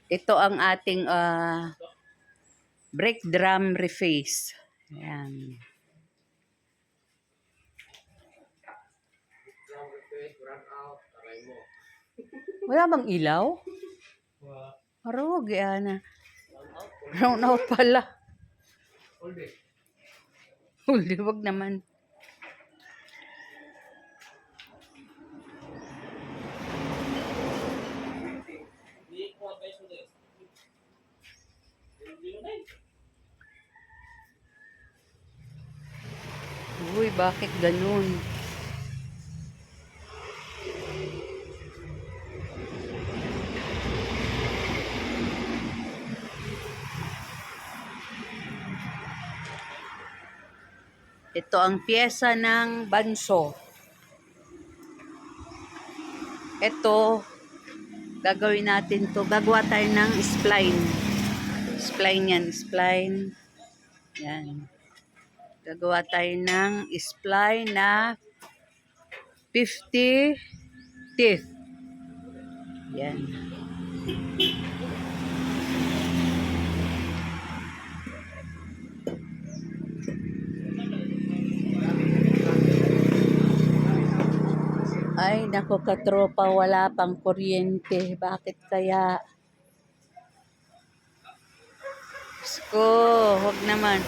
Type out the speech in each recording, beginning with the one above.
Ito ang ating brake drum reface. Ayan. Wala bang ilaw? Arog, yan. Brown out pala. Huli, wag naman. Uy, bakit ganun? Ito ang pyesa ng banso. Ito, gagawin natin to. Gagawa tayo ng spline. Spline yan, spline. Yan. Gagawa tayo ng spline na 50 teeth. Yan. Ay, naku katropa, wala pang kuryente. Bakit kaya? Sko, huwag naman.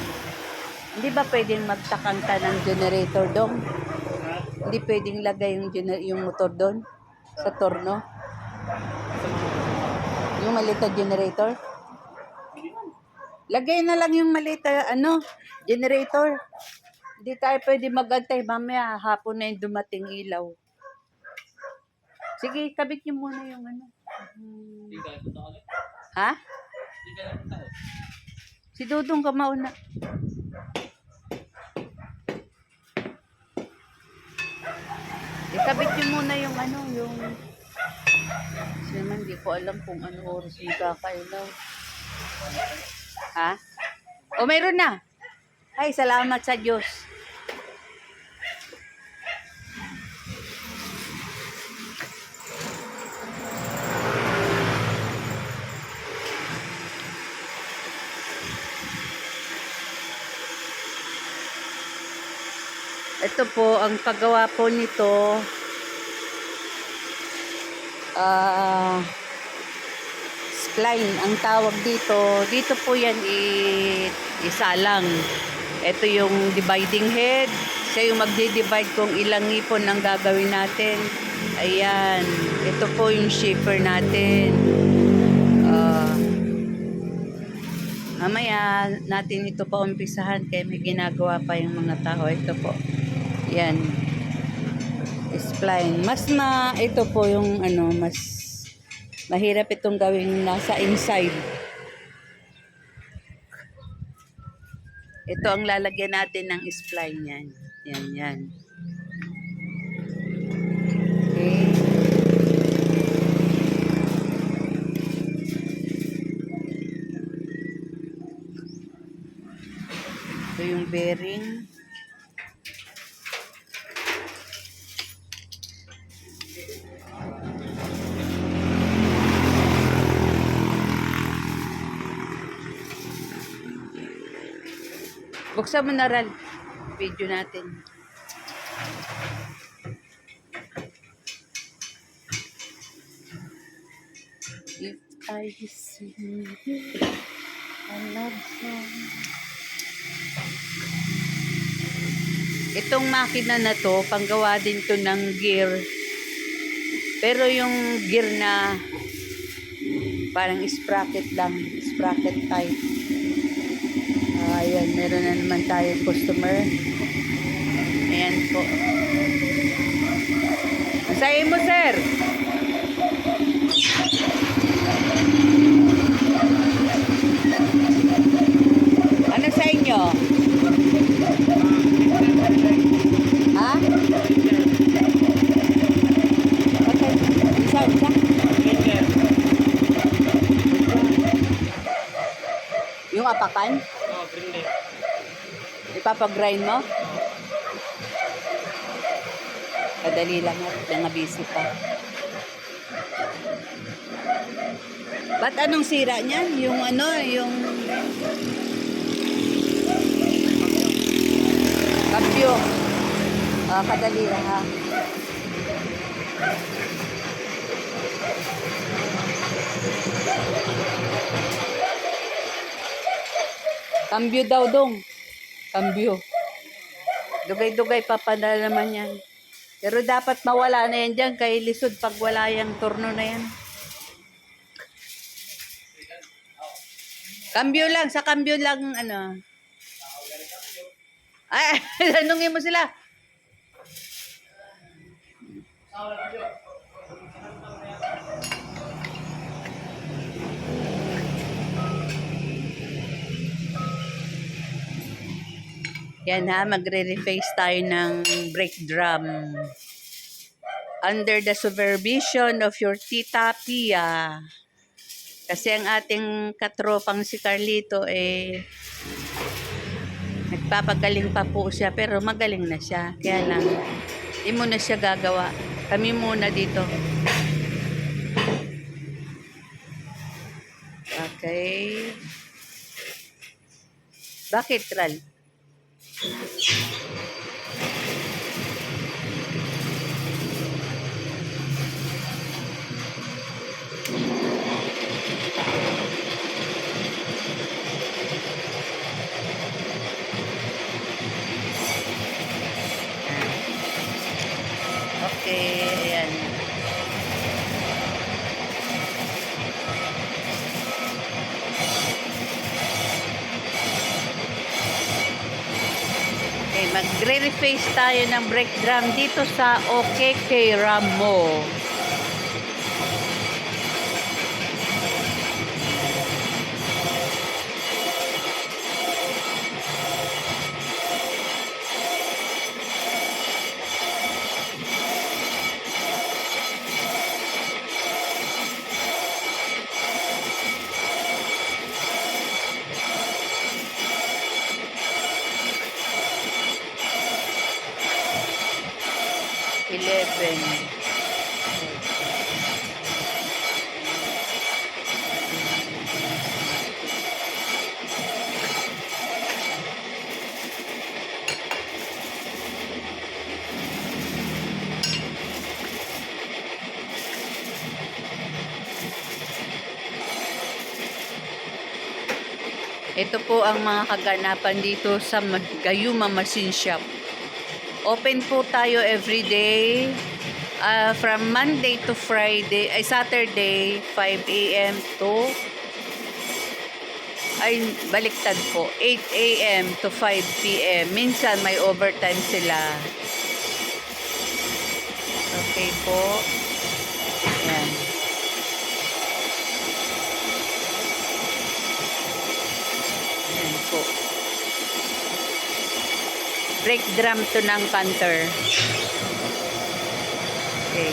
Hindi ba pwedeng magtakang ka ng generator doon? Hindi pwedeng lagay yung motor doon sa torno? Yung maliit na generator? Lagay na lang yung maliit na generator. Hindi tayo pwede magantay. Mamaya hapon na yung dumating ilaw. Sige, kabit niyo muna yung Ha? Si Dudong ka mauna. Ikabit niyo muna yung yung... Kasi naman, hindi ko alam kung ano oras yung kakailaw. Ha? O, mayroon na. Ay, salamat sa Diyos. Ito po, ang paggawa po nito, spline ang tawag dito. Dito po yan isalang. Ito yung dividing head. Siya yung magdi-divide kung ilang ngipon ang gagawin natin. Ayan. Ito po yung shaper natin. Mamaya natin ito pa umpisahan kaya may ginagawa pa yung mga tao. Ito po. Yan. Spline. Ito po yung mas mahirap itong gawing nasa inside. Ito ang lalagyan natin ng spline yan. Yan. Okay. Ito yung bearing. Buksan mo na rin video natin. If I see you, I love song. Itong makina na to, panggawa din to ng gear. Pero yung gear na parang sprocket lang, sprocket type. Ayan, meron na naman tayo customer. Ayan po. Masahin mo, sir. Ano sa inyo? Ha? Okay. Isa. Yung apakan? Ipapag-grind mo? Kadali lang at mga busy pa. Ba't anong sira niyan? Yung ano, yung kapyo. Kadali lang ha. Kambyo daw dong. Kambyo. Dugay-dugay papadala naman yan. Pero dapat mawala na yan dyan kay lisod pag wala yung turno na yan. Kambyo lang, sa kambyo lang ano. Ay, tanungin mo sila. Yan ha, magre-reface tayo ng brake drum. Under the supervision of your Tita Pia. Kasi ang ating katropang si Carlito nagpapagaling pa po siya pero magaling na siya. Kaya lang, hindi mo na siya gagawa. Kami muna dito. Okay. Bakit, Ral? Okay, ayan. Okay, magre-reface tayo ng brake drum dito sa OKK Ramo. Ito po ang mga kaganapan dito sa Gayuma Machine Shop. Open po tayo every day from Monday to Friday, Saturday 5 a.m. to baliktad po 8 a.m. to 5 p.m. Minsan may overtime sila. Okay po. Yan. Po. Brake drum to ng Panther. Okay.